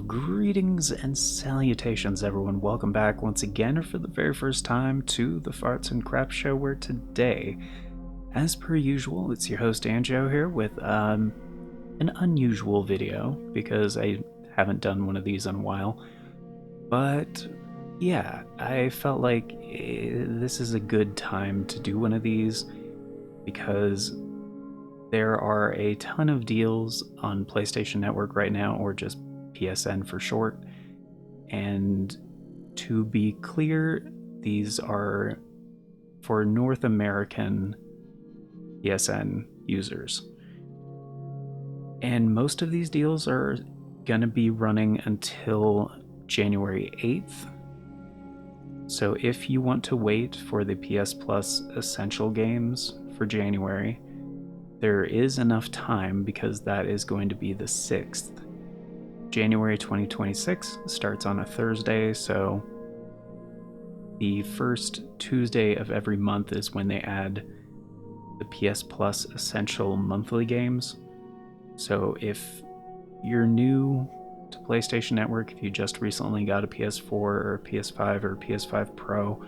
Well, greetings and salutations, everyone. Welcome back once again, or for the very first time, to the Farts and Crap Show, where today, as per usual, it's your host Anjo here with an unusual video, because I haven't done one of these in a while. But yeah, I felt like this is a good time to do one of these, because there are a ton of deals on PlayStation Network right now, or just PSN for short. And to be clear, these are for North American PSN users. And most of these deals are going to be running until January 8th. So if you want to wait for the PS Plus Essential games for January, there is enough time, because that is going to be the 6th. January 2026 starts on a Thursday, so the first Tuesday of every month is when they add the PS Plus Essential monthly games. So if you're new to PlayStation Network, if you just recently got a PS4 or a PS5 or a PS5 Pro,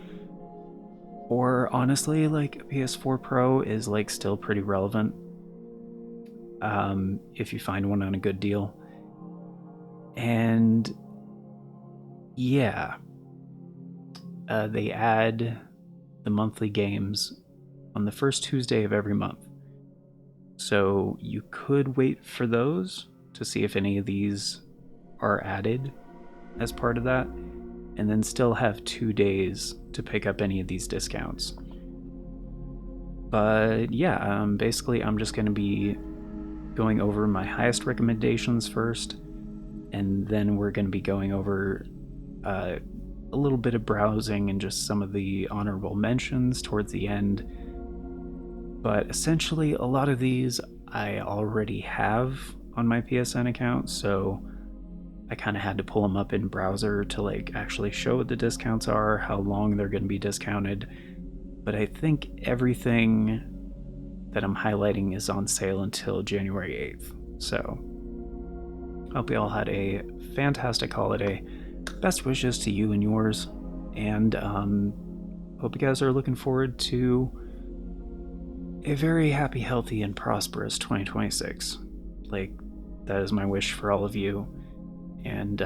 or honestly, like a PS4 Pro is like still pretty relevant if you find one on a good deal. And yeah, they add the monthly games on the first Tuesday of every month. So you could wait for those to see if any of these are added as part of that, and then still have 2 days to pick up any of these discounts. But yeah, basically I'm just going to be going over my highest recommendations first, and then we're going to be going over a little bit of browsing and just some of the honorable mentions towards the end. But essentially, a lot of these I already have on my PSN account, so I kind of had to pull them up in browser to like actually show what the discounts are, how long they're going to be discounted. But I think everything that I'm highlighting is on sale until January 8th. So hope you all had a fantastic holiday. Best wishes to you and yours, and hope you guys are looking forward to a very happy, healthy, and prosperous 2026. Like, that is my wish for all of you. And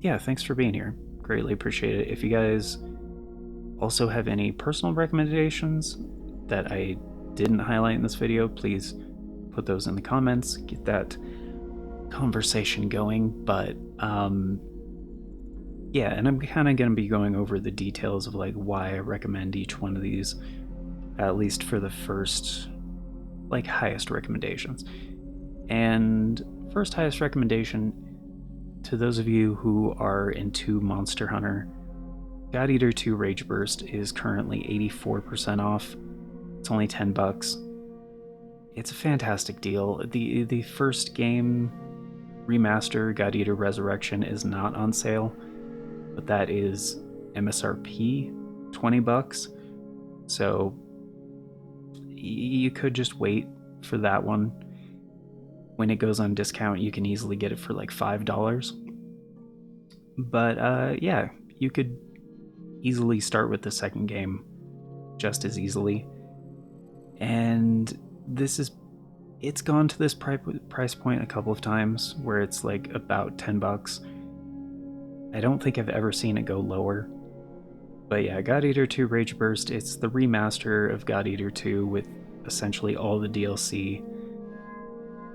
yeah, thanks for being here. Greatly appreciate it. If you guys also have any personal recommendations that I didn't highlight in this video, please put those in the comments. Get that conversation going. But yeah, and I'm kind of going to be going over the details of like why I recommend each one of these, at least for the first like highest recommendations. And first highest recommendation, to those of you who are into Monster Hunter, God Eater 2 Rage Burst is currently 84% off. It's only $10. It's a fantastic deal. The first game remaster, God Eater Resurrection, is not on sale, but that is MSRP $20. So you could just wait for that one. When it goes on discount, you can easily get it for like $5. But yeah, you could easily start with the second game just as easily. And it's gone to this price point a couple of times where it's like about $10. I don't think I've ever seen it go lower. But yeah, God Eater 2 Rage Burst, it's the remaster of God Eater 2 with essentially all the DLC,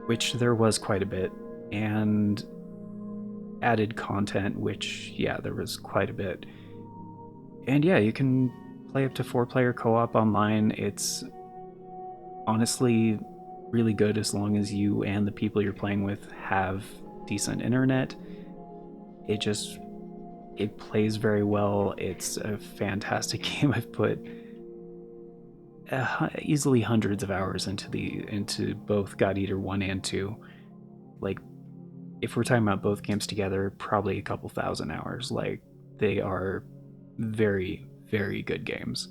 which there was quite a bit, and added content, which, yeah, there was quite a bit. And yeah, you can play up to 4-player co-op online. It's honestly really good as long as you and the people you're playing with have decent internet. It plays very well. It's a fantastic game. I've put easily hundreds of hours into both God Eater 1 and 2. Like, if we're talking about both games together, probably a couple thousand hours. Like, they are very, very good games.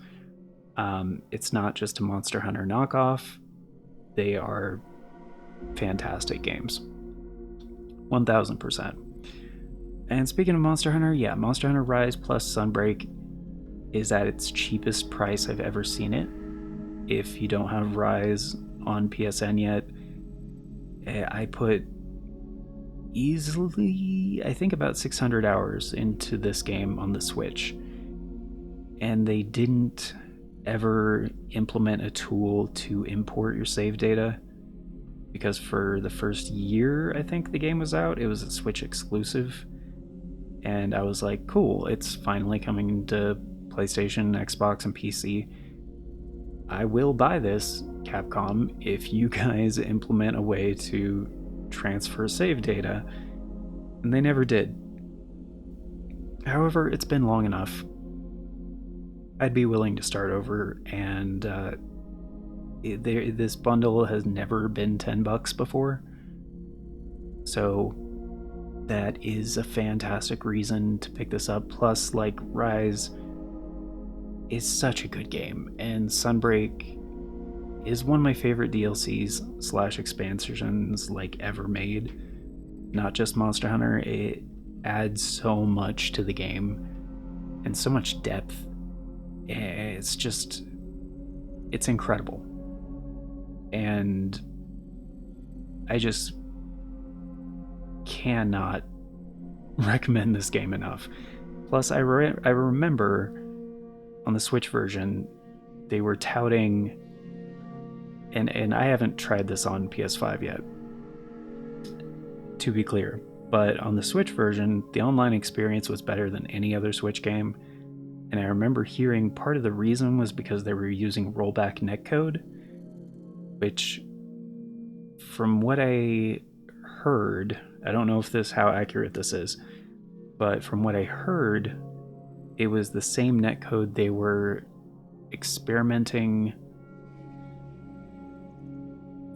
It's not just a Monster Hunter knockoff. They are fantastic games. 1000%. And speaking of Monster Hunter, yeah, Monster Hunter Rise plus Sunbreak is at its cheapest price I've ever seen it. If you don't have Rise on PSN yet, I put easily, I think, about 600 hours into this game on the Switch. And they didn't ever implement a tool to import your save data, because for the first year I think the game was out, it was a Switch exclusive. And I was like, cool, it's finally coming to PlayStation, Xbox, and PC. I will buy this, Capcom, if you guys implement a way to transfer save data. And they never did. However, it's been long enough. I'd be willing to start over, and this bundle has never been $10 before. So that is a fantastic reason to pick this up. Plus, like, Rise is such a good game, and Sunbreak is one of my favorite DLCs / expansions like ever made. Not just Monster Hunter, it adds so much to the game and so much depth. It's just, it's incredible. And I just cannot recommend this game enough. Plus, I remember on the Switch version, they were touting, and I haven't tried this on PS5 yet, to be clear, but on the Switch version, the online experience was better than any other Switch game. And I remember hearing part of the reason was because they were using rollback netcode, which, from what I heard, I don't know if how accurate this is, but from what I heard, it was the same netcode they were experimenting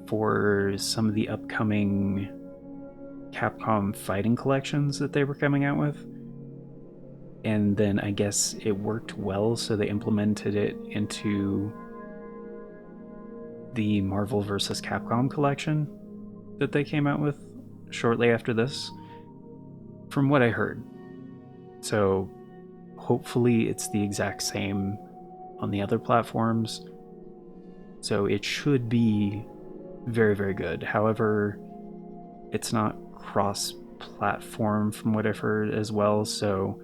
for some of the upcoming Capcom fighting collections that they were coming out with. And then I guess it worked well, so they implemented it into the Marvel vs. Capcom collection that they came out with shortly after this, from what I heard. So hopefully it's the exact same on the other platforms. So it should be very, very good. However, it's not cross-platform from what I've heard as well, so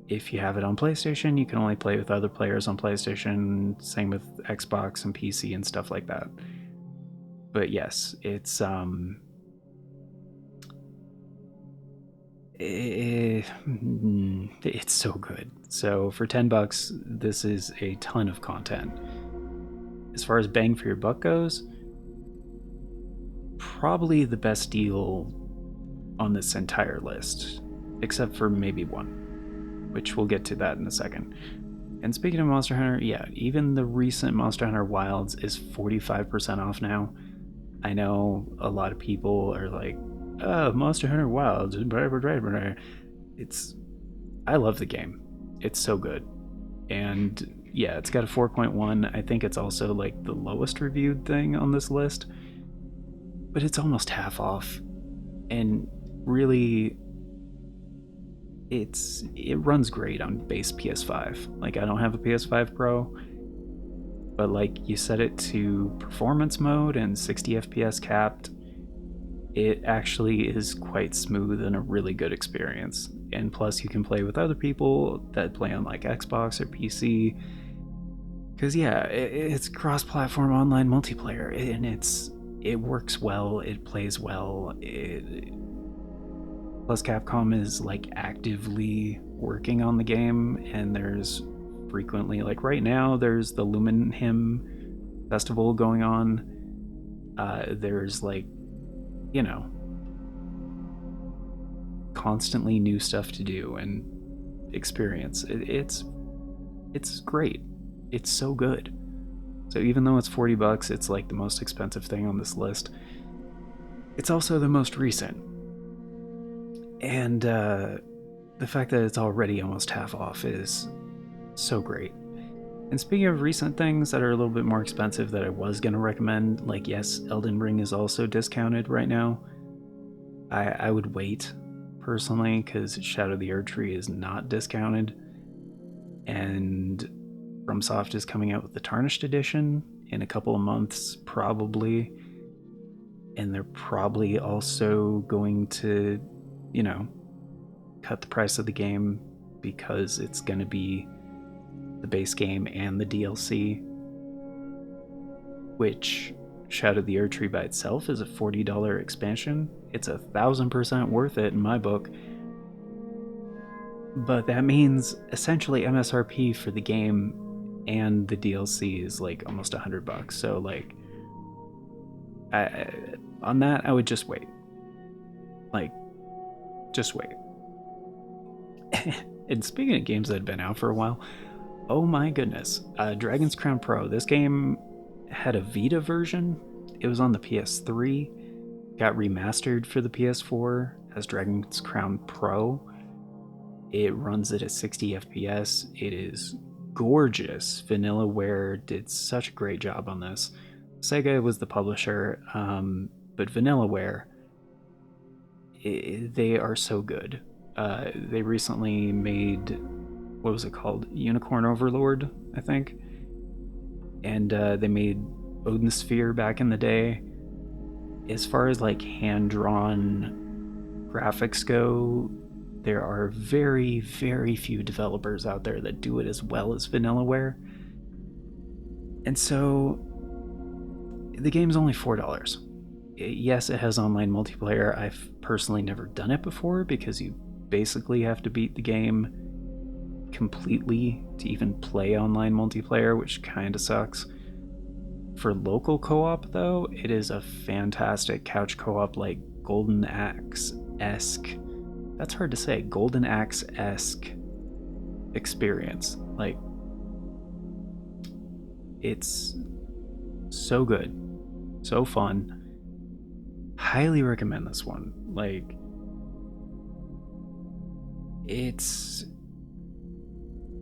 if you have it on PlayStation, you can only play with other players on PlayStation, same with Xbox and PC and stuff like that. But yes, it's it's so good. So for $10, this is a ton of content. As far as bang for your buck goes, probably the best deal on this entire list, except for maybe one, which we'll get to that in a second. And speaking of Monster Hunter, yeah, even the recent Monster Hunter Wilds is 45% off now. I know a lot of people are like, oh, Monster Hunter Wilds, I love the game. It's so good. And yeah, it's got a 4.1. I think it's also like the lowest reviewed thing on this list, but it's almost half off. And really, it runs great on base PS5. Like, I don't have a PS5 Pro, but like, you set it to performance mode and 60 FPS capped, it actually is quite smooth and a really good experience. And plus, you can play with other people that play on like Xbox or PC, because yeah, it's cross-platform online multiplayer, and it works well, it plays well. Plus, Capcom is like actively working on the game, and there's frequently, like right now, there's the Lumen Hymn Festival going on. There's like, you know, constantly new stuff to do and experience. It's great. It's so good. So even though it's $40, it's like the most expensive thing on this list. It's also the most recent. And the fact that it's already almost half off is so great. And speaking of recent things that are a little bit more expensive that I was going to recommend, like, yes, Elden Ring is also discounted right now. I would wait personally, because Shadow the Erdtree is not discounted, and FromSoft is coming out with the Tarnished Edition in a couple of months, probably, and they're probably also going to, cut the price of the game because it's going to be the base game and the DLC, which Shadow the Erdtree by itself is a $40 expansion. It's 1,000% worth it in my book. But that means essentially MSRP for the game and the DLC is like almost $100. So like, on that I would just wait. Like, just wait. And speaking of games that had been out for a while, oh my goodness, Dragon's Crown Pro. This game had a Vita version. It was on the PS3, got remastered for the PS4 as Dragon's Crown Pro. It runs at a 60 FPS. It is gorgeous. Vanillaware did such a great job on this. Sega was the publisher, but Vanillaware, they are so good. They recently made, what was it called? Unicorn Overlord, I think. And they made Odin Sphere back in the day. As far as like hand-drawn graphics go, there are very, very few developers out there that do it as well as Vanillaware. And so the game's only $4. Yes, it has online multiplayer. I've personally never done it before because you basically have to beat the game completely to even play online multiplayer, which kind of sucks. For local co-op, though, it is a fantastic couch co-op, like Golden Axe-esque. That's hard to say. Golden Axe-esque experience. Like, it's so good, so fun. Highly recommend this one. Like, it's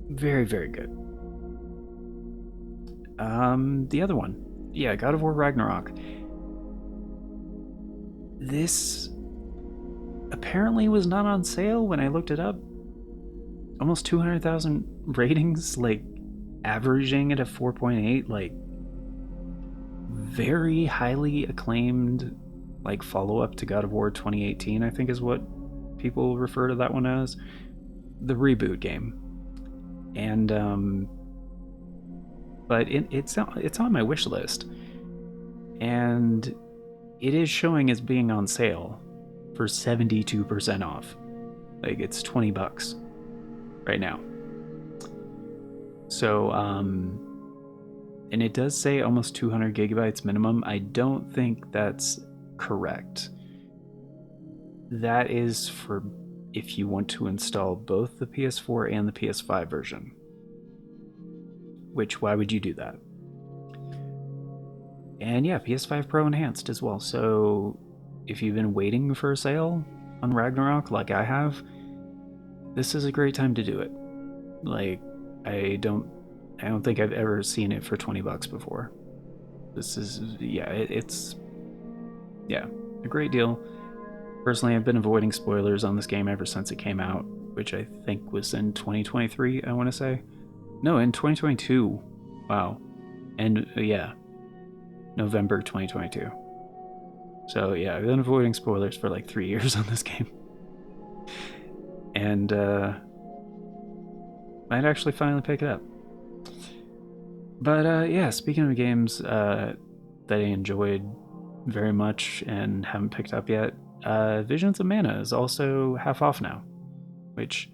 very, very good. The other one, yeah, God of War Ragnarok. This apparently was not on sale when I looked it up. Almost 200,000 ratings, like averaging at a 4.8, like very highly acclaimed, like follow-up to God of War 2018, I think is what people refer to that one as, the reboot game. And but it's on my wish list, and it is showing as being on sale for 72% off. Like, it's $20 right now. So and it does say almost 200 gigabytes minimum. I don't think that's correct. That is for if you want to install both the PS4 and the PS5 version. Which, why would you do that? And yeah, PS5 Pro Enhanced as well. So if you've been waiting for a sale on Ragnarok like I have, this is a great time to do it. Like, I don't think I've ever seen it for $20 before. This is, yeah, it's a great deal. Personally, I've been avoiding spoilers on this game ever since it came out, which I think was in 2023, I want to say. No, in 2022. Wow. And yeah, November 2022. So yeah, I've been avoiding spoilers for like 3 years on this game. And might actually finally pick it up. But yeah, speaking of games that I enjoyed very much and haven't picked up yet, Visions of Mana is also half off now, which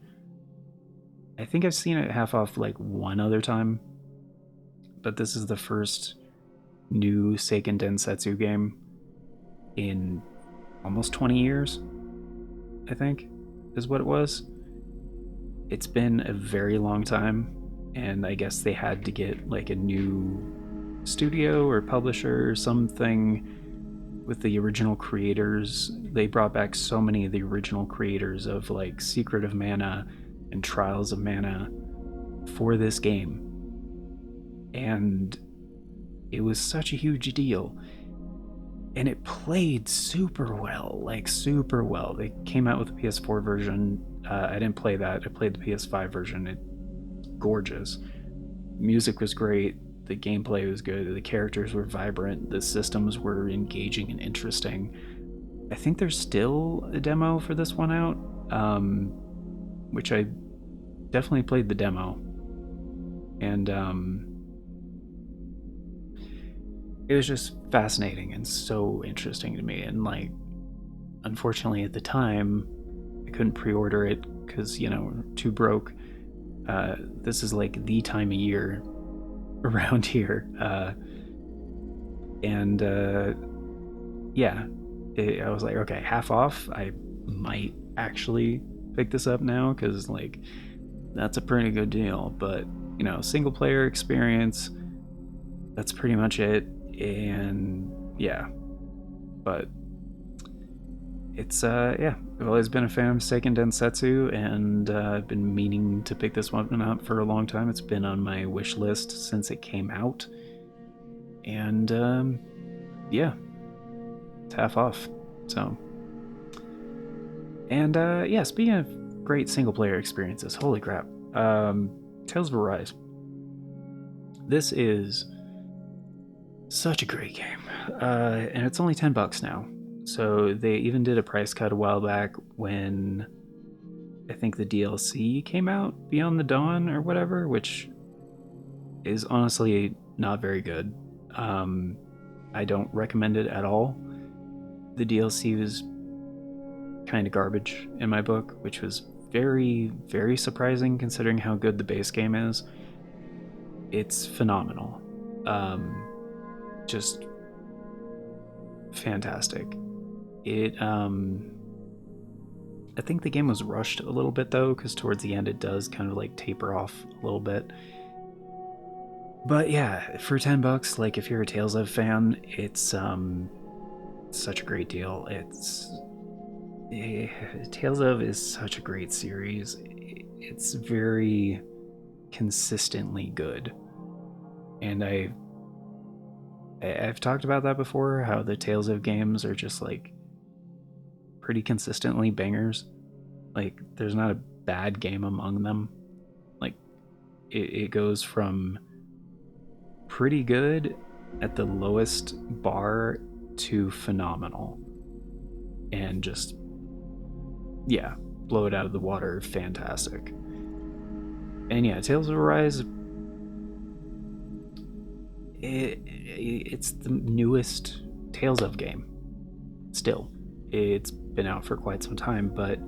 I think I've seen it half off like one other time, but this is the first new Seiken Densetsu game in almost 20 years, I think, is what it was. It's been a very long time, and I guess they had to get like a new studio or publisher or something with the original creators. They brought back so many of the original creators of like Secret of Mana and Trials of Mana for this game, and it was such a huge deal. and it played super well, like super well. They came out with a PS4 version. I didn't play that. I played the PS5 version. It's gorgeous. Music was great. The gameplay was good. The characters were vibrant. The systems were engaging and interesting. I think there's still a demo for this one out, which I definitely played the demo. And it was just fascinating and so interesting to me. And like, unfortunately at the time, I couldn't pre-order it because, too broke. This is like the time of year around here. And yeah, I was like, okay, half off. I might actually pick this up now because like that's a pretty good deal. But single player experience, that's pretty much it. And yeah, but it's yeah, I've always been a fan of Seiken Densetsu, and I've been meaning to pick this one up for a long time. It's been on my wish list since it came out, and yeah, it's half off. So, and yeah, speaking of great single player experiences, holy crap, Tales of Arise. This is such a great game, and it's only $10 now. So they even did a price cut a while back when I think the DLC came out, Beyond the Dawn or whatever, which is honestly not very good. I don't recommend it at all. The DLC was kind of garbage in my book, which was very, very surprising considering how good the base game is. It's phenomenal. Just fantastic. It I think the game was rushed a little bit though, because towards the end it does kind of like taper off a little bit. But yeah, for $10, like if you're a Tales of fan, it's such a great deal. Tales of is such a great series. It's very consistently good, and I've talked about that before, how the Tales of games are just like pretty consistently bangers. Like there's not a bad game among them. Like it goes from pretty good at the lowest bar to phenomenal, and just yeah, blow it out of the water, fantastic. And yeah, Tales of Arise, it's the newest Tales of game. Still, it's been out for quite some time, but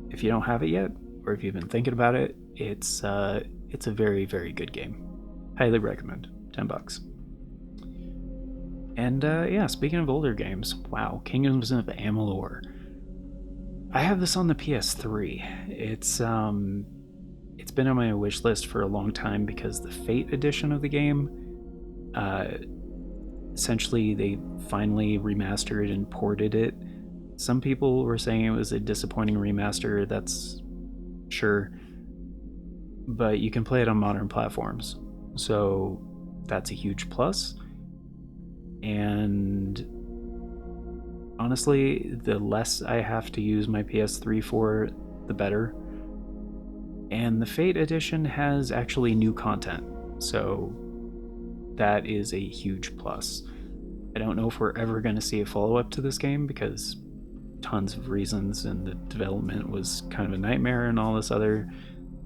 if you don't have it yet, or if you've been thinking about it, it's a very, very good game. Highly recommend. $10. And yeah, speaking of older games, wow, Kingdoms of Amalur. I have this on the PS3. It's been on my wish list for a long time because the Fate edition of the game, essentially they finally remastered and ported it. Some people were saying it was a disappointing remaster, that's sure, but you can play it on modern platforms, so that's a huge plus. And honestly, the less I have to use my PS3 for, the better. And the Fate edition has actually new content, so that is a huge plus. I don't know if we're ever going to see a follow-up to this game because tons of reasons, and the development was kind of a nightmare and all this other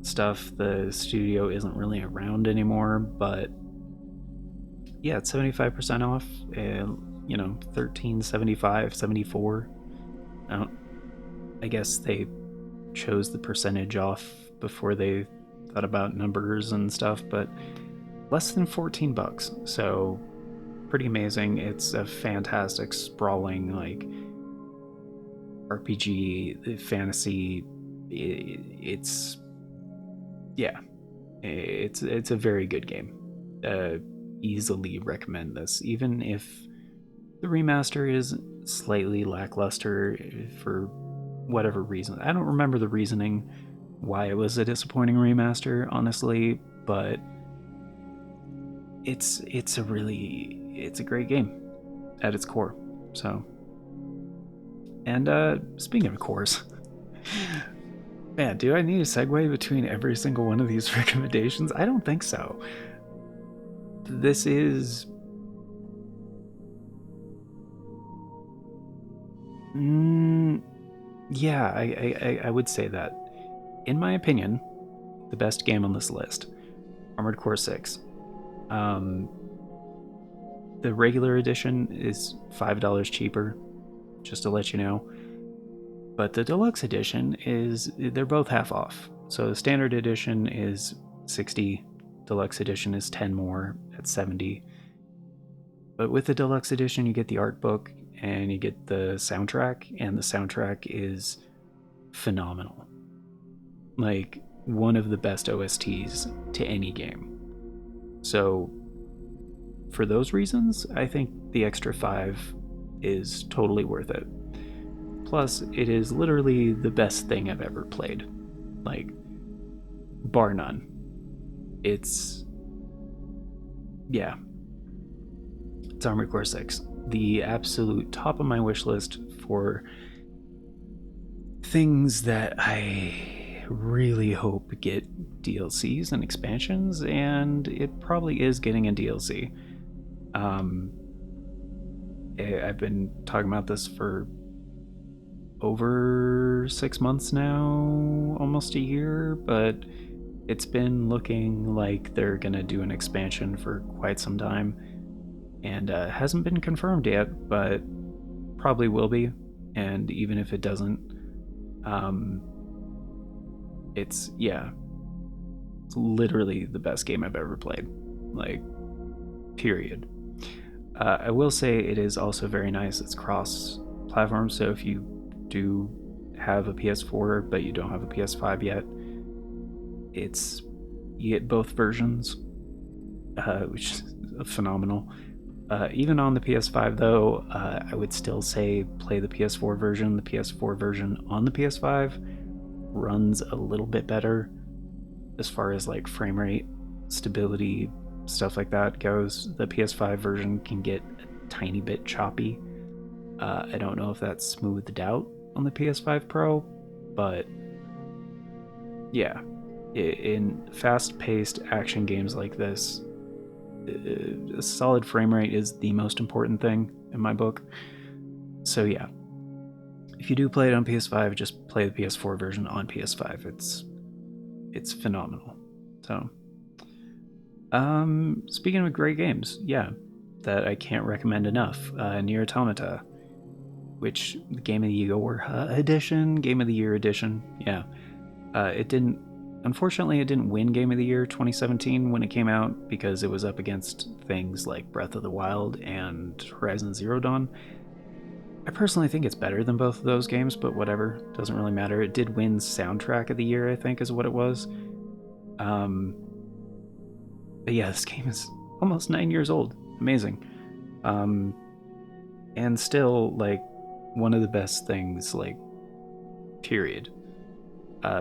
stuff. The studio isn't really around anymore, but yeah, it's 75% off, and $13.75, $74. I guess they chose the percentage off before they thought about numbers and stuff, but less than $14, so pretty amazing. It's a fantastic sprawling like RPG fantasy. It's a very good game. Easily recommend this, even if the remaster is slightly lackluster for whatever reason. I don't remember the reasoning why it was a disappointing remaster, honestly, but it's a great game at its core. So, and speaking of cores, man, do I need a segue between every single one of these recommendations? I don't think so. This is... yeah, I would say that. In my opinion, the best game on this list, Armored Core 6. The regular edition is $5 cheaper, just to let you know. But the deluxe edition they're both half off. So the standard edition is 60, deluxe edition is 10 more at 70. But with the deluxe edition, you get the art book and you get the soundtrack, and the soundtrack is phenomenal. Like, one of the best OSTs to any game. So, for those reasons, I think the extra $5 is totally worth it. Plus, it is literally the best thing I've ever played. Like, bar none. It's... yeah. It's Armored Core 6. The absolute top of my wish list for things that I really hope get DLCs and expansions, and it probably is getting a DLC. I've been talking about this for over 6 months now, almost a year, but it's been looking like they're gonna do an expansion for quite some time, and hasn't been confirmed yet, but probably will be. And even if it doesn't, it's literally the best game I've ever played, like, period. I will say it is also very nice. It's cross-platform, so if you do have a PS4 but you don't have a PS5 yet, you get both versions, which is phenomenal. Even on the PS5 though, I would still say play the PS4 version. The PS4 version on the PS5 runs a little bit better as far as like frame rate, stability, stuff like that goes. The PS5 version can get a tiny bit choppy. I don't know if that's smoothed out on the PS5 Pro, but yeah, in fast-paced action games like this, a solid frame rate is the most important thing in my book. So yeah, if you do play it on PS5, just play the PS4 version on PS5. It's phenomenal. So, speaking of great games, yeah, that I can't recommend enough, Nier Automata, which the Game of the Year edition, yeah. Unfortunately, it didn't win Game of the Year 2017 when it came out, because it was up against things like Breath of the Wild and Horizon Zero Dawn. I personally think it's better than both of those games, but whatever, doesn't really matter. It did win Soundtrack of the Year, I think is what it was. But yeah, this game is almost 9 years old. Amazing. And still, like, one of the best things, like, period.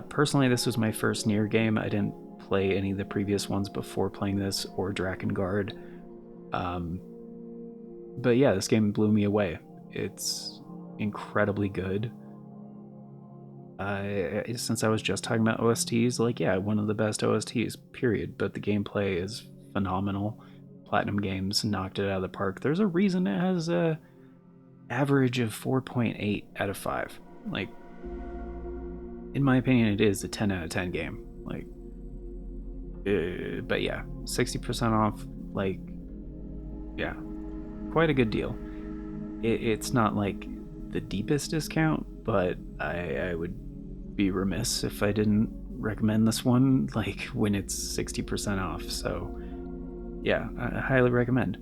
Personally, this was my first Nier game. I didn't play any of the previous ones before playing this, or Drakengard. But yeah, this game blew me away. It's incredibly good. Since I was just talking about OSTs, like, yeah, one of the best OSTs, period. But the gameplay is phenomenal. Platinum Games knocked it out of the park. There's a reason it has a average of 4.8 out of 5. Like, in my opinion, it is a 10 out of 10 game. Like, but yeah, 60% off, like, yeah, quite a good deal. It's not like the deepest discount, but I would be remiss if I didn't recommend this one, like, when it's 60% off. So yeah, I highly recommend.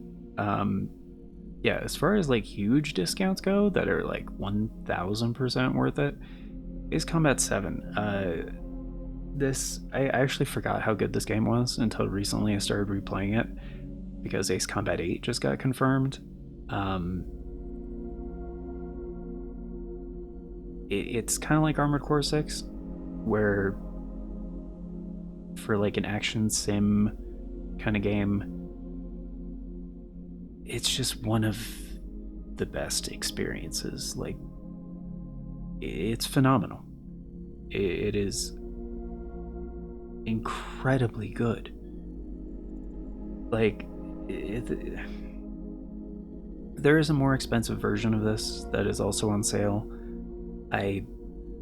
Yeah, as far as like huge discounts go that are like 1000% worth it, Ace Combat 7. I actually forgot how good this game was until recently. I started replaying it because Ace Combat 8 just got confirmed. It's kind of like Armored Core 6, where for like an action sim kind of game, it's just one of the best experiences. Like, it's phenomenal. It is incredibly good. Like, there is a more expensive version of this that is also on sale. I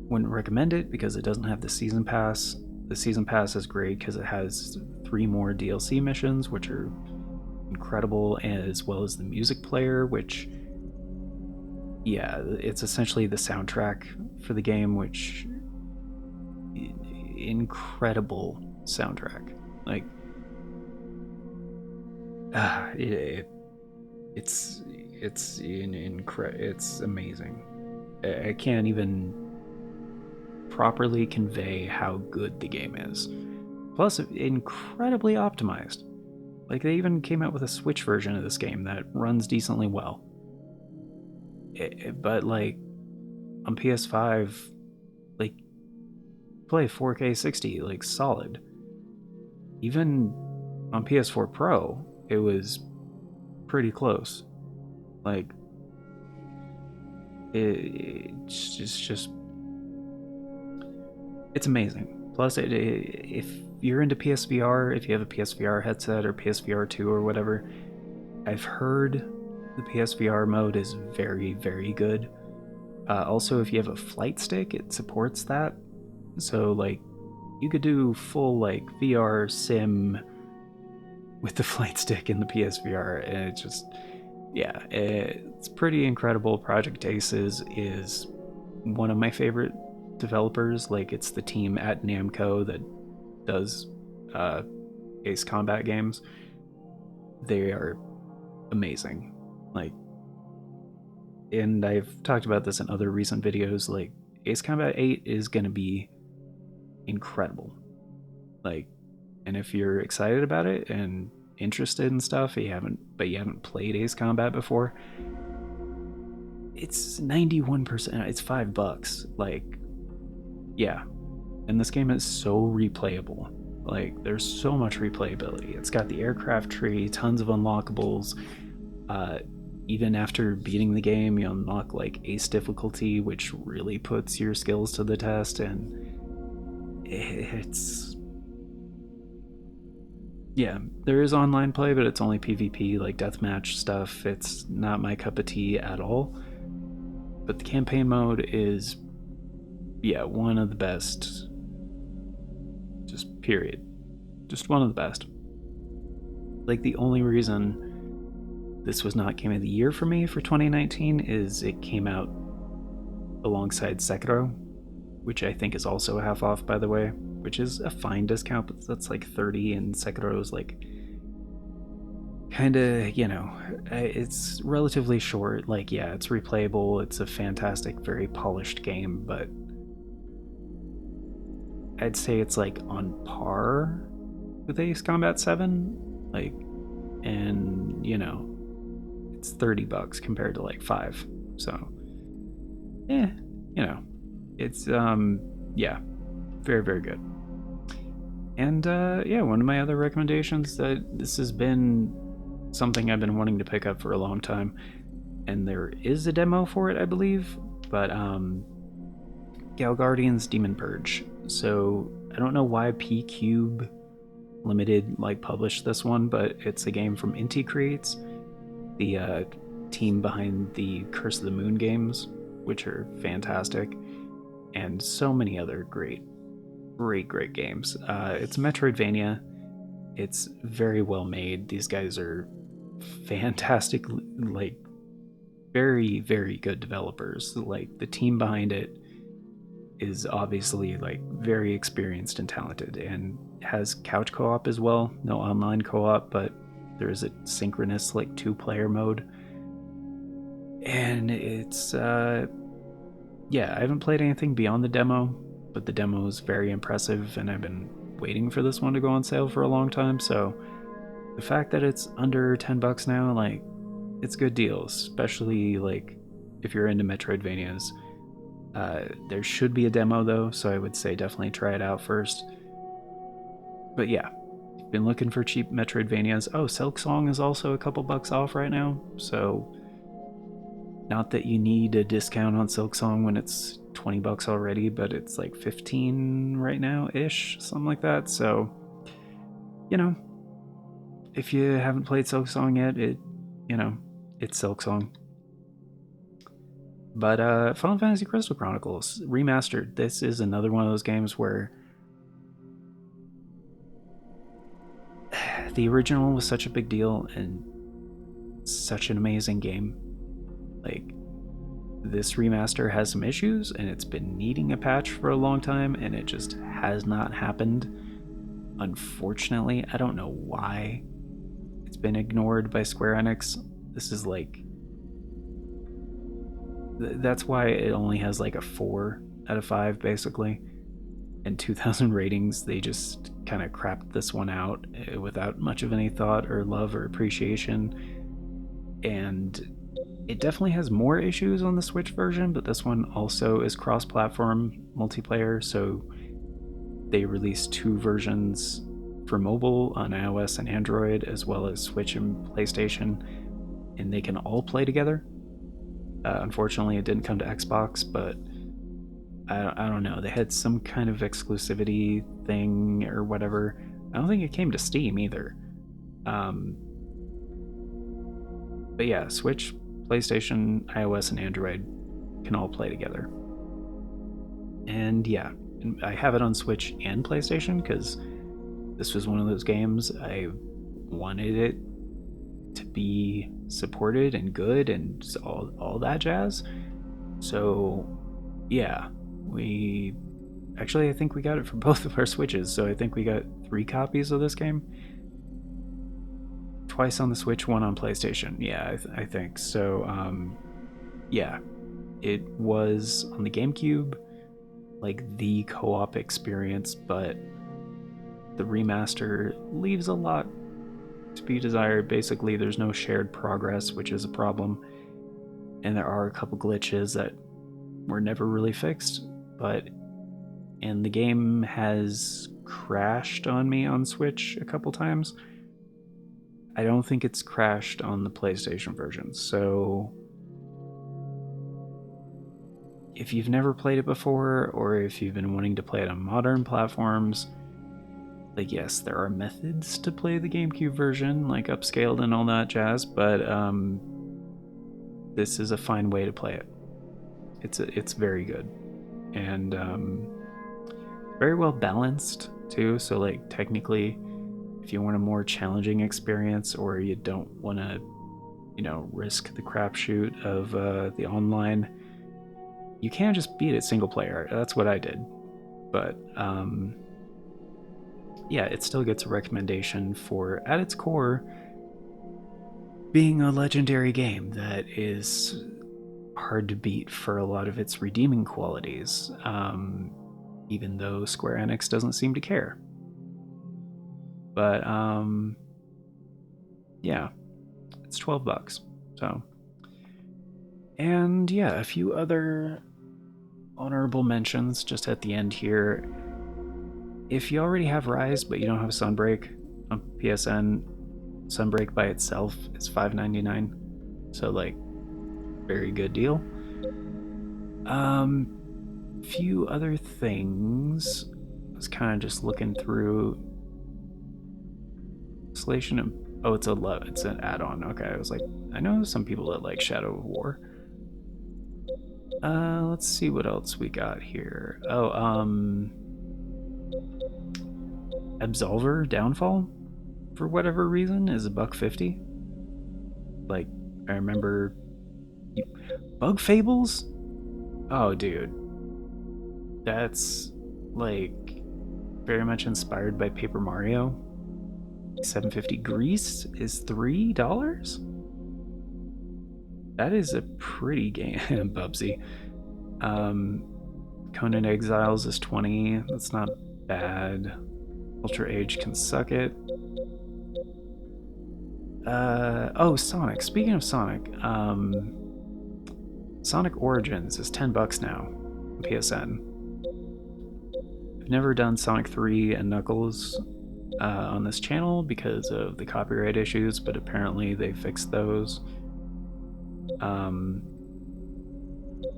wouldn't recommend it because it doesn't have the season pass. The season pass is great because it has 3 more DLC missions, which are incredible, as well as the music player, which, yeah, it's essentially the soundtrack for the game, which, incredible soundtrack. Like, it's amazing. I can't even properly convey how good the game is. Plus, incredibly optimized. Like, they even came out with a Switch version of this game that runs decently well. But like, on PS5, like, play 4K 60, like, solid. Even on PS4 Pro, it was pretty close. Like, it's just it's amazing. Plus, if you're into PSVR, if you have a PSVR headset or PSVR 2 or whatever, I've heard the PSVR mode is very, very good. Also, if you have a flight stick, it supports that. So, like, you could do full, like, VR sim with the flight stick in the PSVR, and it just, yeah, it's pretty incredible. Project Aces is one of my favorite developers. Like, it's the team at Namco that does Ace Combat games. They are amazing. Like, and I've talked about this in other recent videos, like, Ace Combat 8 is going to be incredible. Like, and if you're excited about it and interested in stuff, you haven't played Ace Combat before, it's 91%, it's $5. Like, yeah. And this game is so replayable. Like, there's so much replayability. It's got the aircraft tree, tons of unlockables. Even after beating the game, you unlock, like, Ace difficulty, which really puts your skills to the test, and it's, yeah, there is online play, but it's only PvP, like deathmatch stuff. It's not my cup of tea at all. But the campaign mode is, yeah, one of the best. Just period. Just one of the best. Like, the only reason this was not Game of the Year for me for 2019 is it came out alongside Sekiro, which I think is also half off, by the way, which is a fine discount, but that's like 30, and Sekiro is like kind of, it's relatively short. Like, yeah, it's replayable, it's a fantastic, very polished game, but I'd say it's like on par with Ace Combat 7, like, and it's $30 compared to like $5. So, it's yeah, very, very good. And yeah, one of my other recommendations, that this has been something I've been wanting to pick up for a long time, and there is a demo for it, I believe, but Gal Guardian's Demon Purge. So I don't know why P-Cube Limited like published this one, but it's a game from Inti Creates, the team behind the Curse of the Moon games, which are fantastic, and so many other great games. It's Metroidvania. It's very well made. These guys are fantastic, like, very, very good developers. Like, the team behind it is obviously, like, very experienced and talented, and has couch co-op as well. No online co-op, but there's a synchronous, like, 2-player mode. And it's yeah, I haven't played anything beyond the demo, but the demo is very impressive, and I've been waiting for this one to go on sale for a long time. So the fact that it's under $10 now, like, it's good deals, especially like if you're into Metroidvanias. There should be a demo though, so I would say definitely try it out first. But yeah, been looking for cheap Metroidvanias. Oh, Silk Song is also a couple bucks off right now, so Not that you need a discount on Silksong when it's $20 already, but it's like 15 right now ish, something like that. So, you know, if you haven't played Silksong yet, it's Silksong. But Final Fantasy Crystal Chronicles Remastered. This is another one of those games where the original was such a big deal and such an amazing game. Like, this remaster has some issues and it's been needing a patch for a long time and it just has not happened. Unfortunately, I don't know why it's been ignored by Square Enix. This is like, that's why it only has like a 4 out of 5 basically, and 2,000 ratings. They just kind of crapped this one out without much of any thought or love or appreciation. And it definitely has more issues on the Switch version, but this one also is cross-platform multiplayer, so they released 2 versions for mobile on iOS and Android, as well as Switch and PlayStation, and they can all play together. Unfortunately, it didn't come to Xbox, but I don't know. They had some kind of exclusivity thing or whatever. I don't think it came to Steam either. But yeah, Switch, PlayStation, iOS, and Android can all play together. And yeah, I have it on Switch and PlayStation because this was one of those games I wanted it to be supported and good and all that jazz. So yeah, I think we got it for both of our Switches, so I think we got 3 copies of this game. Twice on the Switch, 1 on PlayStation. Yeah, I think so. Yeah, it was on the GameCube, like the co-op experience, but the remaster leaves a lot to be desired. Basically, there's no shared progress, which is a problem, and there are a couple glitches that were never really fixed. And the game has crashed on me on Switch a couple times. I don't think it's crashed on the PlayStation version. So if you've never played it before, or if you've been wanting to play it on modern platforms, like, yes, there are methods to play the GameCube version, like upscaled and all that jazz, but this is a fine way to play it. It's very good, and very well balanced too. So like, technically, if you want a more challenging experience, or you don't want to, risk the crapshoot of the online, you can just beat it single player. That's what I did. But yeah, it still gets a recommendation for, at its core, being a legendary game that is hard to beat for a lot of its redeeming qualities, even though Square Enix doesn't seem to care. But yeah, it's $12. So, and yeah, a few other honorable mentions just at the end here. If you already have Rise but you don't have Sunbreak on PSN, Sunbreak by itself is $5.99. So like, very good deal. Few other things. I was kind of just looking through. Installation of, oh, it's an add-on. Okay, I was like, I know some people that like Shadow of War. Let's see what else we got here. Oh, Absolver Downfall, for whatever reason, is $1.50. Like, I remember Bug Fables? Oh, dude. That's, like, very much inspired by Paper Mario. $7.50. Grease is $3? That is a pretty game, Bubsy. Conan Exiles is $20. That's not bad. Ultra Age can suck it. Oh, Sonic. Speaking of Sonic, Sonic Origins is $10 now on PSN. I've never done Sonic 3 and Knuckles on this channel because of the copyright issues, but apparently they fixed those.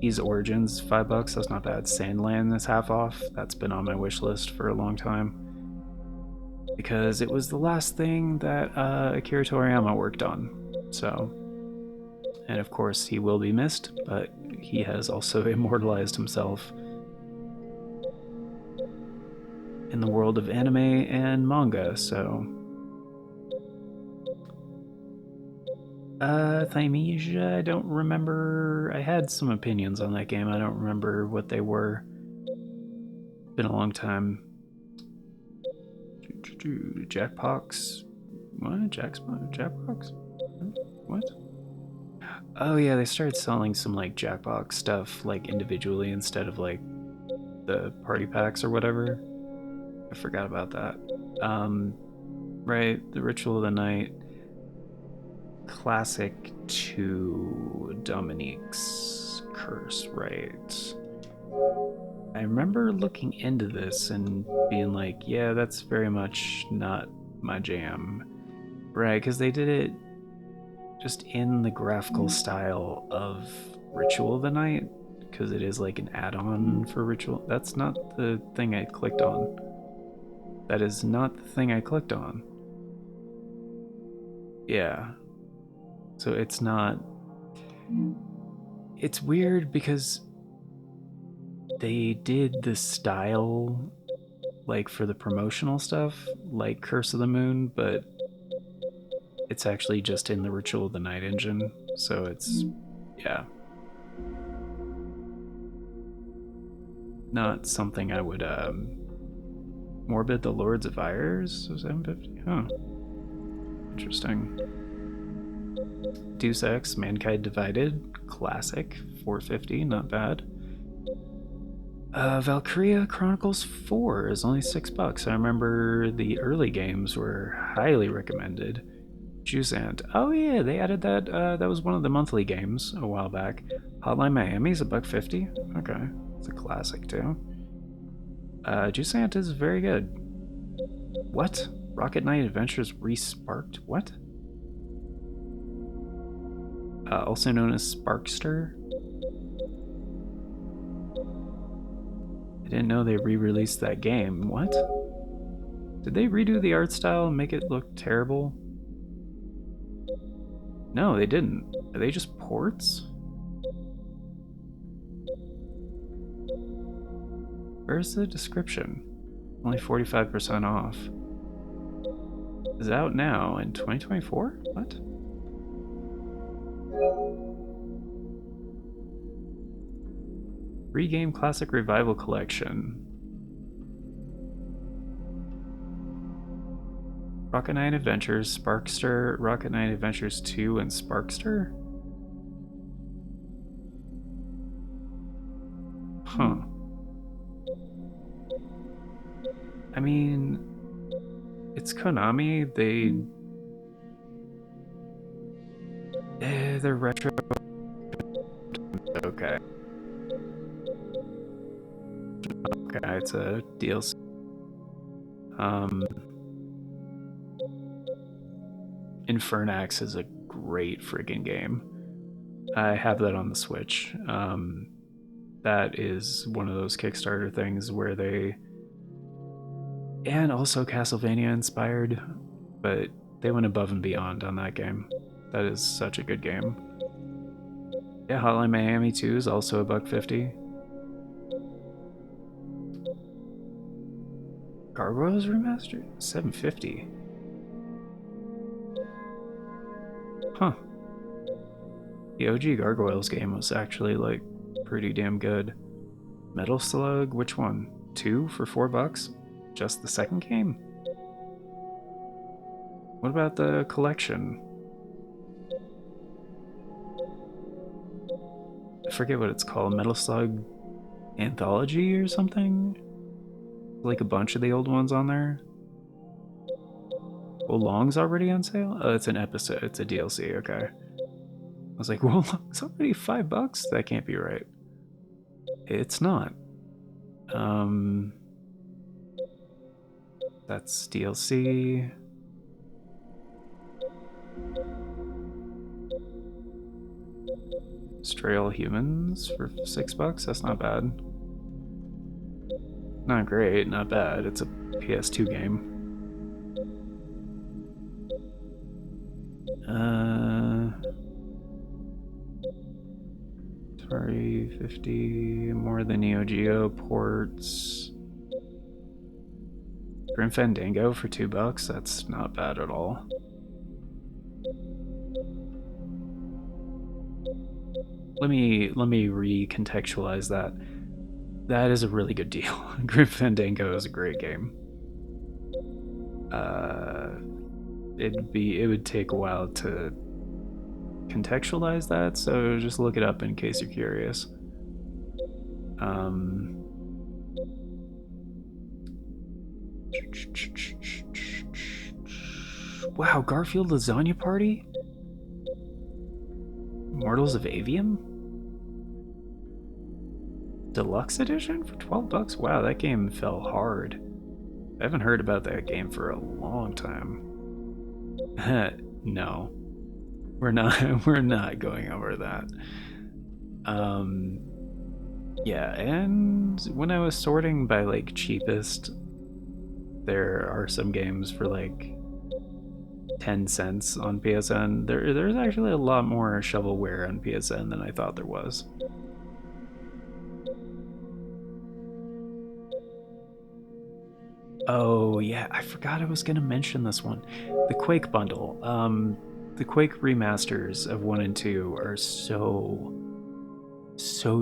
Ys Origins, $5. That's not bad. Sandland is half off. That's been on my wish list for a long time because it was the last thing that Akira Toriyama worked on. So, and of course he will be missed, but he has also immortalized himself in the world of anime and manga. So, Thymesia, I don't remember. I had some opinions on that game. I don't remember what they were. Been a long time. Jackbox. What? Jackbox? What? Oh yeah, they started selling some like Jackbox stuff like individually instead of like the party packs or whatever. I forgot about that. Right, the Ritual of the Night. Classic 2 Dominique's Curse, right? I remember looking into this and being like, yeah, that's very much not my jam. Right, because they did it just in the graphical style of Ritual of the Night, because it is like an add-on for Ritual. That's not the thing I clicked on. That is not the thing I clicked on. Yeah. So it's not... It's weird because they did the style like for the promotional stuff, like Curse of the Moon, but it's actually just in the Ritual of the Night engine. So it's, yeah, not something I would, Morbid the Lords of Ires, 750? Huh. Interesting. Deus Ex, Mankind Divided, classic, 450, not bad. Valkyria Chronicles 4 is only $6. I remember the early games were highly recommended. Jusant. Oh yeah, they added that. That was one of the monthly games a while back. Hotline Miami's $1.50. Okay, it's a classic too. Jusant is very good. What? Rocket Knight Adventures Resparked? What? Also known as Sparkster. I didn't know they re-released that game. What? Did they redo the art style and make it look terrible? No, they didn't. Are they just ports? Where's the description? Only 45% off. Is out now in 2024? What? Re-Game Classic Revival Collection. Rocket Knight Adventures, Sparkster, Rocket Knight Adventures 2, and Sparkster? Huh. I mean, it's Konami. They're retro. Okay. Okay, it's a DLC. Infernax is a great freaking game. I have that on the Switch. That is one of those Kickstarter things where they... And also Castlevania inspired, but they went above and beyond on that game. That is such a good game. Yeah, Hotline Miami 2 is also $1.50. Gargoyles Remastered? $7.50. Huh. The OG Gargoyles game was actually, like, pretty damn good. Metal Slug? Which one? 2 for $4? Just the second game? What about the collection? I forget what it's called. Metal Slug Anthology or something? Like a bunch of the old ones on there? Well, Long's already on sale? Oh, it's an episode. It's a DLC, okay. I was like, well, Long's already $5? That can't be right. It's not. That's DLC. Stray All Humans for $6. That's not bad. Not great, not bad. It's a PS2 game. Sorry, 50 more than Neo Geo ports. Grim Fandango for $2. That's not bad at all. Let me recontextualize that. That is a really good deal. Grim Fandango is a great game. It would take a while to contextualize that, so just look it up in case you're curious. Wow, Garfield Lasagna Party? Mortals of Avium? Deluxe edition for $12? Wow, that game fell hard. I haven't heard about that game for a long time. No. We're not going over that. Yeah, and when I was sorting by like cheapest, there are some games for like 10 cents on PSN. There's actually a lot more shovelware on PSN than I thought there was. Oh yeah, I forgot I was gonna mention this one. The Quake bundle. The Quake remasters of 1 and 2 are so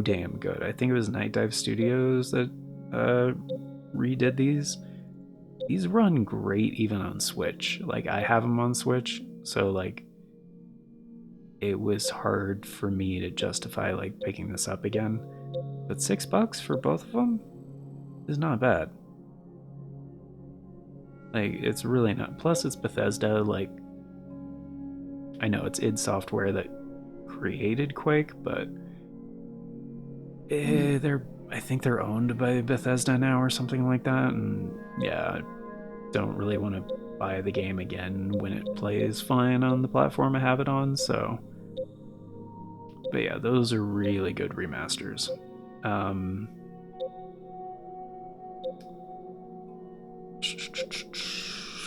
damn good. I think it was Night Dive Studios that redid these. These run great even on Switch. Like, I have them on Switch, so like it was hard for me to justify like picking this up again. But $6 for both of them is not bad. Like, it's really not. Plus, it's Bethesda. Like, I know it's id Software that created Quake, but I think they're owned by Bethesda now or something like that. And yeah, I don't really want to buy the game again when it plays fine on the platform I have it on. So, but yeah, those are really good remasters.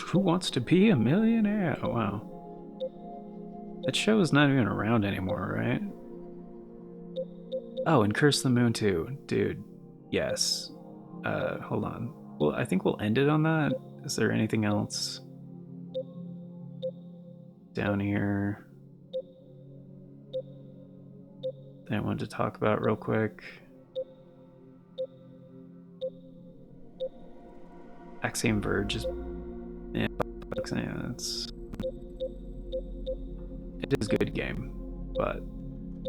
Who Wants to Be a Millionaire? Oh, wow. That show is not even around anymore, right? Oh, and Curse the Moon too. Dude, yes. Hold on. Well, I think we'll end it on that. Is there anything else down here that I wanted to talk about real quick? Axiom Verge is... Yeah, it is a good game, but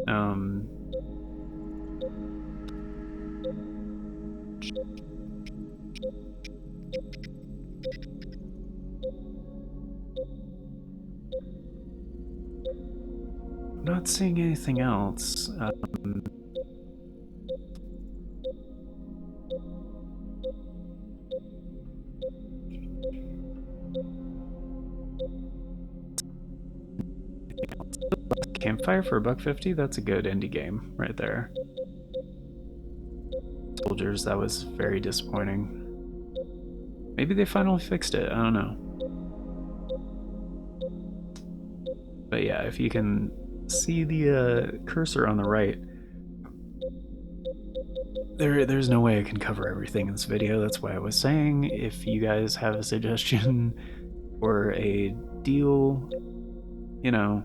I'm not seeing anything else. Campfire for $1.50? That's a good indie game right there. Soldiers, that was very disappointing. Maybe they finally fixed it, I don't know. But yeah, if you can see the cursor on the right, there's no way I can cover everything in this video. That's why I was saying, if you guys have a suggestion or a deal, you know,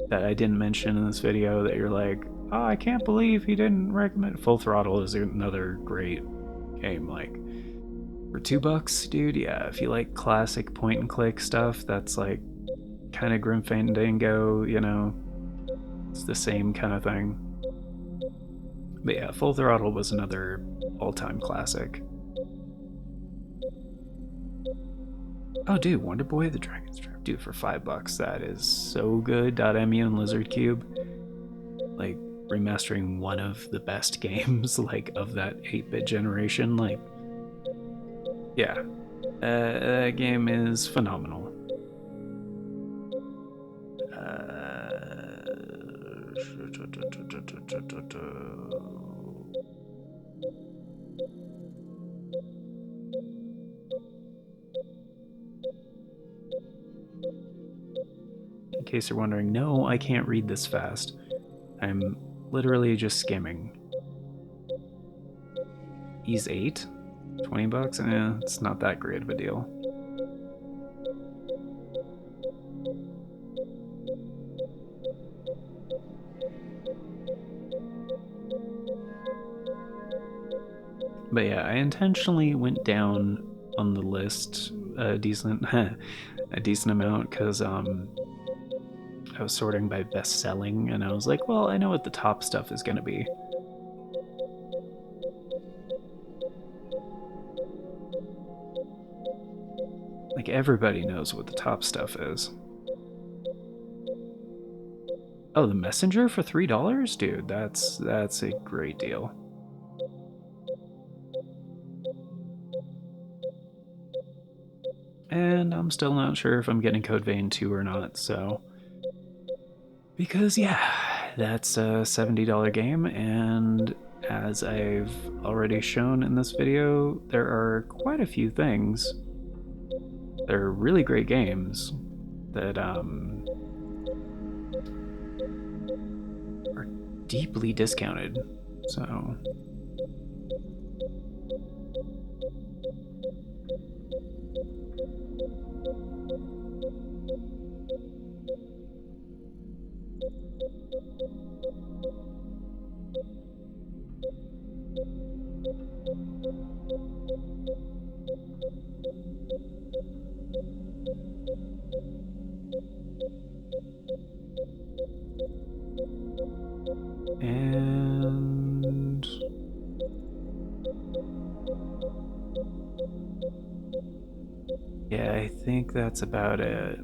that I didn't mention in this video that you're like, oh, I can't believe he didn't recommend. Full Throttle is another great game. Like, for $2, dude, yeah, if you like classic point and click stuff that's like kind of Grim Fandango, you know, it's the same kind of thing. But yeah, Full Throttle was another all-time classic. Oh, dude, Wonder Boy the Dragon's Trap. Dude, for $5, that is so good. .mu and Lizard Cube, like, remastering one of the best games, like, of that 8-bit generation. Like, yeah, that game is phenomenal. In case you're wondering, no, I can't read this fast. I'm literally just skimming. He's 8? 20 bucks? It's not that great of a deal. But yeah, I intentionally went down on the list a decent amount because I was sorting by best selling, and I was like, well, I know what the top stuff is going to be. Like, everybody knows what the top stuff is. Oh, the Messenger for $3? Dude, that's a great deal. And I'm still not sure if I'm getting Code Vein 2 or not, so... Because, yeah, that's a $70 game, and as I've already shown in this video, there are quite a few things that are really great games that are deeply discounted, so... And... yeah, I think that's about it.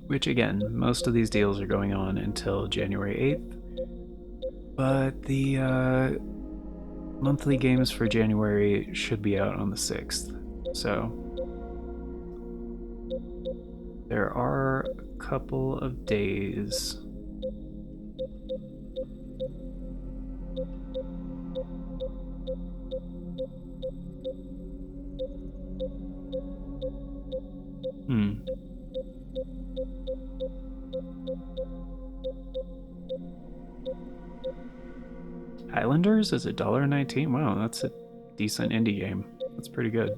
Which, again, most of these deals are going on until January 8th. But the monthly games for January should be out on the 6th. So there are a couple of days. Highlanders is $1.19. Wow, that's a decent indie game. That's pretty good.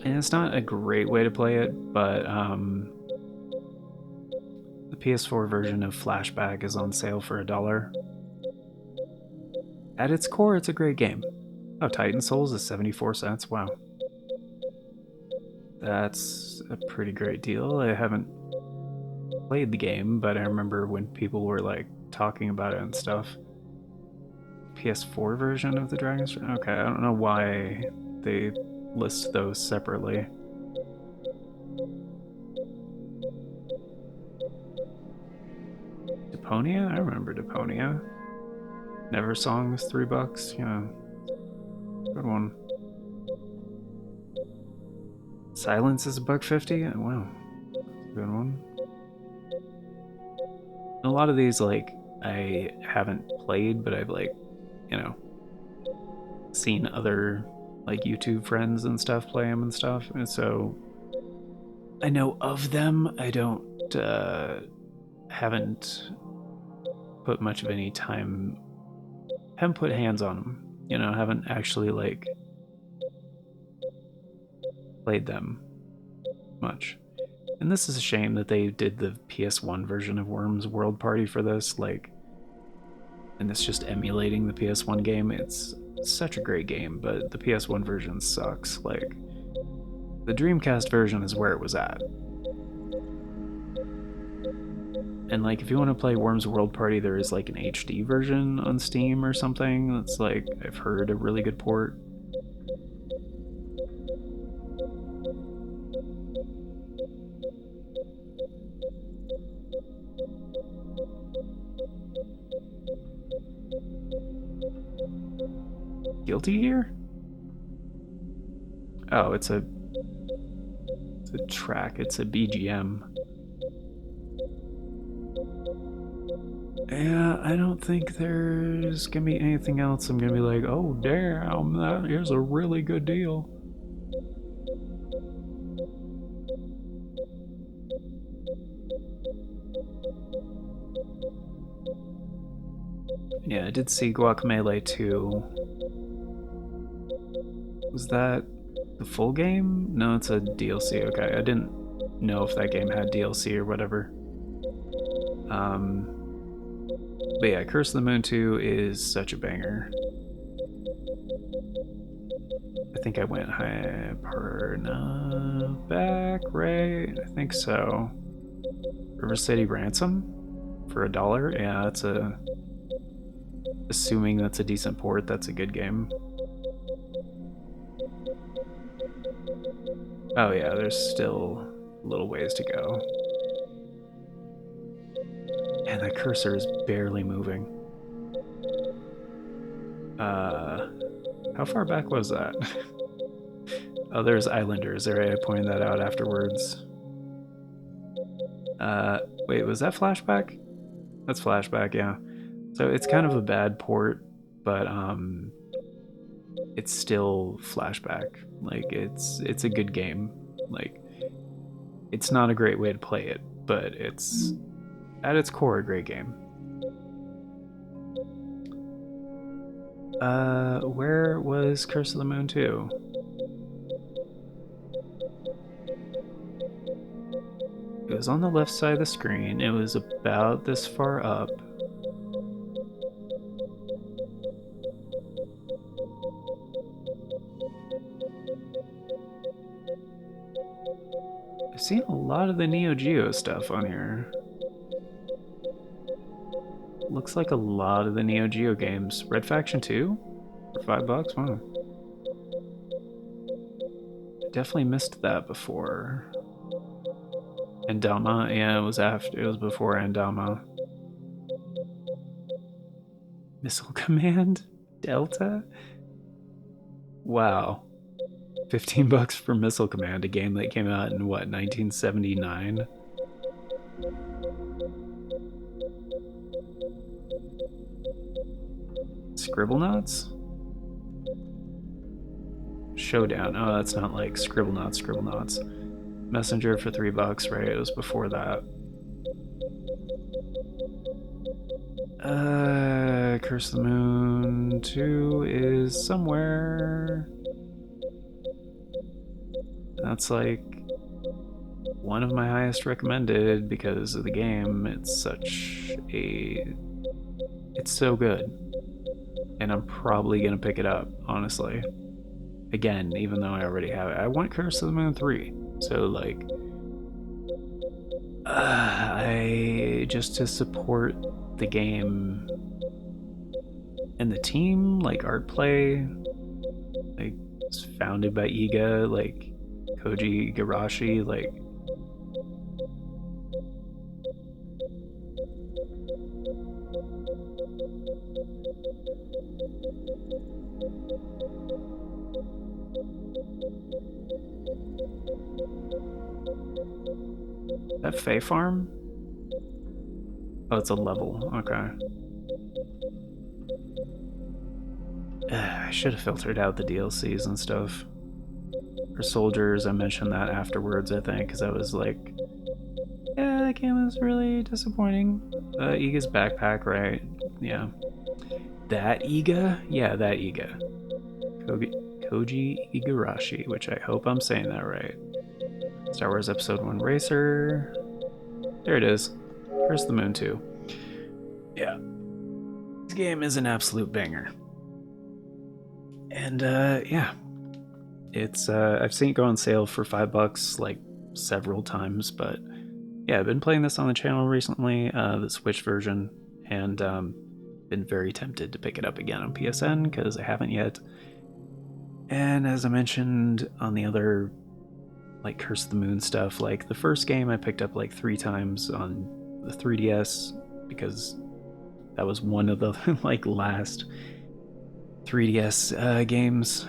And it's not a great way to play it, but the PS4 version of Flashback is on sale for $1. At its core, it's a great game. Oh, Titan Souls is 74 cents. Wow. That's a pretty great deal. I haven't played the game, but I remember when people were like talking about it and stuff. PS4 version of the Dragon's... okay, I don't know why they list those separately. Deponia? I remember Deponia. Never Song was $3. Yeah. Good one. Silence is $1.50? Wow. That's a good one. A lot of these, like, I haven't played, but I've, like, you know, seen other, like, YouTube friends and stuff play them and stuff, and so I know of them. I don't, haven't put much of any time, haven't put hands on them, you know, haven't actually, like, played them much. And this is a shame that they did the PS1 version of Worms World Party for this, like, and it's just emulating the PS1 game. It's such a great game, but the PS1 version sucks. Like, the Dreamcast version is where it was at. And, like, if you want to play Worms World Party, there is, like, an HD version on Steam or something that's, like, I've heard a really good port. guilty here? Oh, it's a track, it's a BGM. Yeah, I don't think there's gonna be anything else I'm gonna be like, oh damn, that is a really good deal. Yeah, I did see Guacamelee 2. Was that the full game? No, it's a DLC. Okay, I didn't know if that game had DLC or whatever. But yeah, Curse of the Moon 2 is such a banger. I think I went back, right? I think so. River City Ransom for $1. Yeah, that's a. Assuming that's a decent port, that's a good game. Oh yeah, there's still a little ways to go. And that cursor is barely moving. How far back was that? Oh, there's Islanders. Right, I pointed that out afterwards. Wait, was that flashback? That's flashback, yeah. So it's kind of a bad port, but it's still flashback. Like it's a good game. Like it's not a great way to play it, but it's at its core a great game. Where was Curse of the Moon 2? It was on the left side of the screen. It was about this far up. I've seen a lot of the Neo Geo stuff on here. Looks like a lot of the Neo Geo games. Red Faction 2? For $5? Wow. Definitely missed that before. Andama, yeah, it was before Andama. Missile Command? Delta? Wow. $15 for Missile Command, a game that came out in what, 1979? Scribblenauts? Showdown. Oh, that's not like Scribblenauts. Messenger for $3, right? It was before that. Curse of the Moon 2 is somewhere. That's like one of my highest recommended because of the game. It's so good. And I'm probably gonna pick it up, honestly. Again, even though I already have it. I want Curse of the Moon 3. So like I just to support the game and the team, like Art Play, like it's founded by Iga, like Koji Igarashi, like that Fae Farm? Oh, it's a level. Okay. I should have filtered out the DLCs and stuff. For Soldiers, I mentioned that afterwards, I think, because I was like, yeah, that game was really disappointing. Iga's backpack, right? Yeah. That Iga? Yeah, that Iga. Koji Igarashi, which I hope I'm saying that right. Star Wars Episode 1 Racer. There it is. Curse of the Moon 2. Yeah. This game is an absolute banger. And yeah. It's I've seen it go on sale for $5 like several times, but yeah, I've been playing this on the channel recently, the Switch version, and been very tempted to pick it up again on PSN because I haven't yet. And as I mentioned on the other like Curse of the Moon stuff, like the first game I picked up like 3 times on the 3DS because that was one of the like last 3DS games.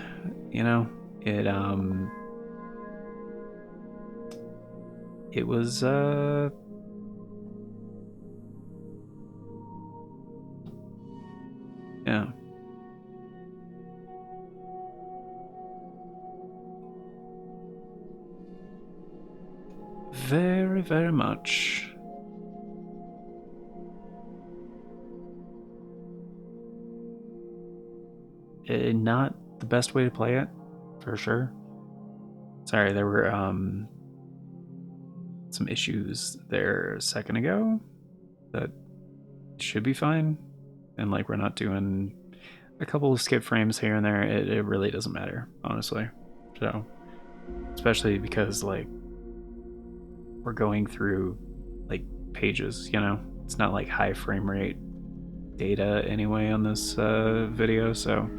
You know, it was yeah. Very, very much. Not the best way to play it, for sure. Sorry, there were some issues there a second ago that should be fine. And like we're not doing a couple of skip frames here and there. It really doesn't matter, honestly. So, especially because like we're going through like pages, you know? It's not like high frame rate data anyway on this video, so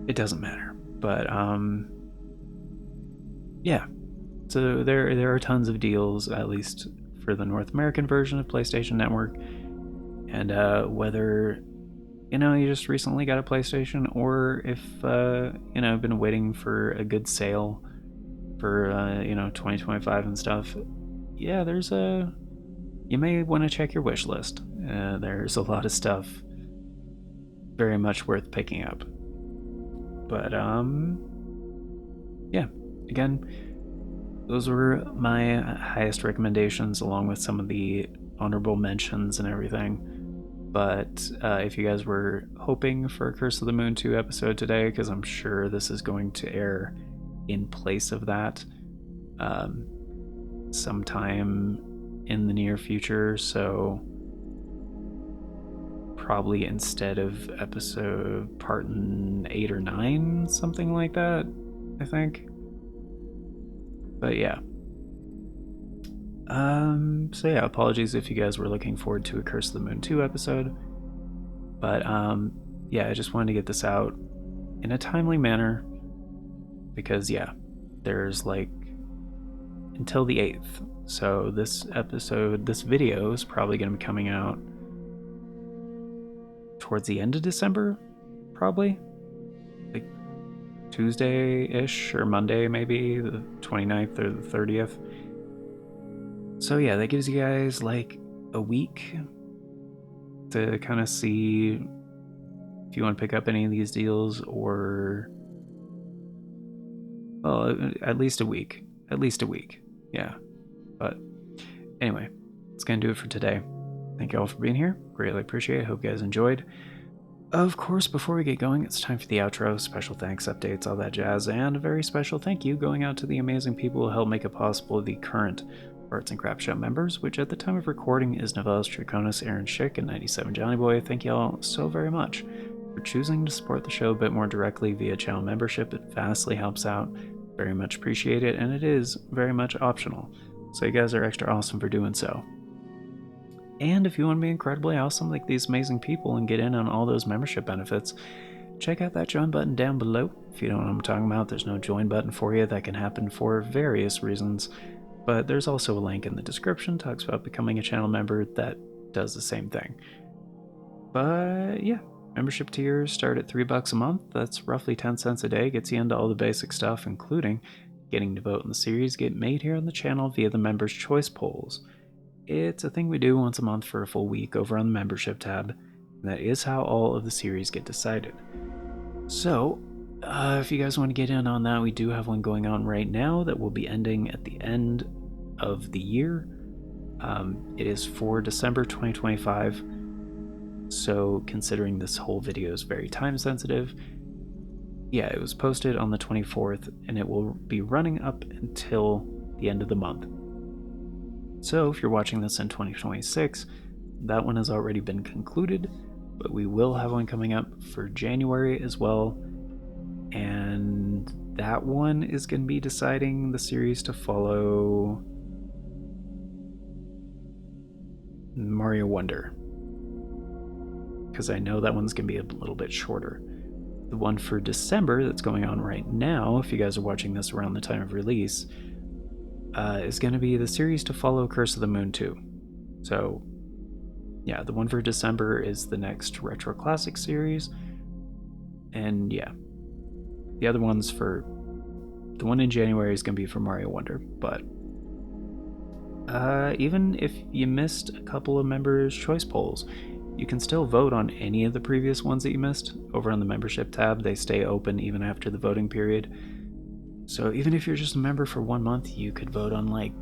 it doesn't matter. But yeah, so there are tons of deals, at least for the North American version of PlayStation Network. And whether you just recently got a PlayStation, or if been waiting for a good sale for 2025 and stuff, yeah, you may want to check your wish list. There's a lot of stuff very much worth picking up. But yeah, again, those were my highest recommendations, along with some of the honorable mentions and everything. But if you guys were hoping for a Curse of the Moon 2 episode today, because I'm sure this is going to air in place of that sometime in the near future, so probably instead of episode part 8 or 9, something like that, I think. But yeah. So yeah, apologies if you guys were looking forward to a Curse of the Moon 2 episode. But yeah, I just wanted to get this out in a timely manner because yeah, there's like until the 8th. So this video is probably going to be coming out towards the end of December, probably. Like Tuesday-ish or Monday maybe, the 29th or the 30th. So yeah, that gives you guys like a week to kind of see if you want to pick up any of these deals, or well, at least a week. Yeah. But anyway, that's gonna do it for today. Thank you all for being here. Greatly appreciate it. Hope you guys enjoyed. Of course, before we get going, it's time for the outro. Special thanks, updates, all that jazz, and a very special thank you going out to the amazing people who helped make it possible, the current Arts and Crafts Show members, which at the time of recording is Novellas Triconis, Aaron Schick, and 97 Johnny Boy. Thank you all so very much for choosing to support the show a bit more directly via channel membership. It vastly helps out. Very much appreciate it, and it is very much optional. So you guys are extra awesome for doing so. And if you want to be incredibly awesome like these amazing people and get in on all those membership benefits, check out that join button down below. If you don't know what I'm talking about, there's no join button for you. That can happen for various reasons, but there's also a link in the description that talks about becoming a channel member that does the same thing. But yeah, membership tiers start at $3 a month. That's roughly 10 cents a day. Gets you into all the basic stuff, including getting to vote in the series get made here on the channel via the members' choice polls. It's a thing we do once a month for a full week over on the membership tab, and that is how all of the series get decided. So, if you guys want to get in on that, we do have one going on right now that will be ending at the end of the year. It is for December 2025, so considering this whole video is very time sensitive, yeah, it was posted on the 24th, and it will be running up until the end of the month. So if you're watching this in 2026, that one has already been concluded, but we will have one coming up for January as well, and that one is going to be deciding the series to follow Mario Wonder, because I know that one's going to be a little bit shorter. The one for December that's going on right now, if you guys are watching this around the time of release, is going to be the series to follow Curse of the Moon 2. So yeah, the one for December is the next Retro Classic series, And yeah, the other ones for the one in January is going to be for Mario Wonder. But even if you missed a couple of members' choice polls, you can still vote on any of the previous ones that you missed. Over on the membership tab, they stay open even after the voting period. So even if you're just a member for 1 month, you could vote on like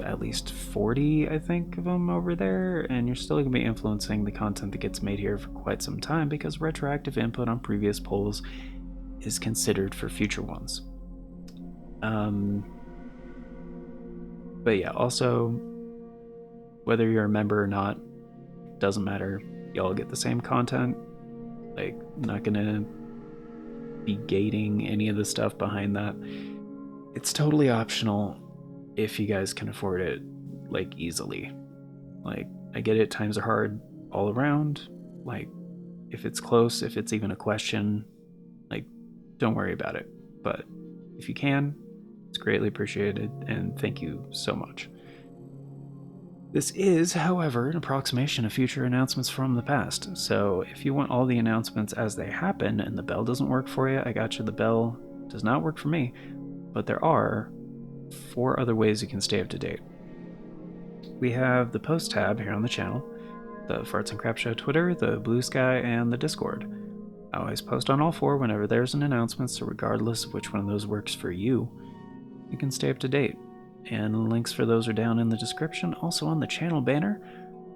at least 40, I think, of them over there, and you're still going to be influencing the content that gets made here for quite some time, because retroactive input on previous polls is considered for future ones. But yeah, also, whether you're a member or not, doesn't matter. Y'all get the same content. Like, I'm not gonna be gating any of the stuff behind that. It's totally optional if you guys can afford it, like, easily. Like, I get it, times are hard all around. Like, if it's close, if it's even a question, like, don't worry about it. But if you can, it's greatly appreciated, and thank you so much. This is, however, an approximation of future announcements from the past, so if you want all the announcements as they happen and the bell doesn't work for you, I got you. The bell does not work for me, but there are 4 other ways you can stay up to date. We have the post tab here on the channel, the Farts and Crap Show Twitter, the Bluesky, and the Discord. I always post on all 4 whenever there's an announcement, so regardless of which one of those works for you, you can stay up to date. And links for those are down in the description, also on the channel banner.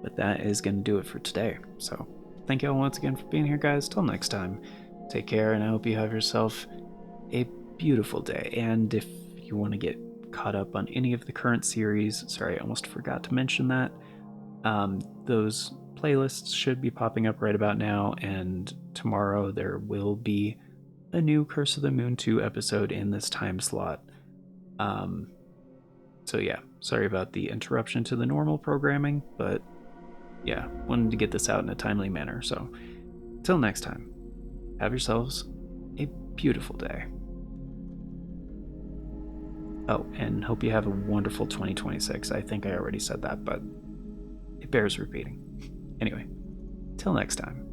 But that is going to do it for today. So thank you all once again for being here, guys. Till next time, take care, and I hope you have yourself a beautiful day. And if you want to get caught up on any of the current series, sorry, I almost forgot to mention that, those playlists should be popping up right about now, and tomorrow there will be a new Curse of the Moon 2 episode in this time slot. So yeah, sorry about the interruption to the normal programming, but yeah, wanted to get this out in a timely manner. So till next time, have yourselves a beautiful day. Oh, and hope you have a wonderful 2026. I think I already said that, but it bears repeating. Anyway, till next time.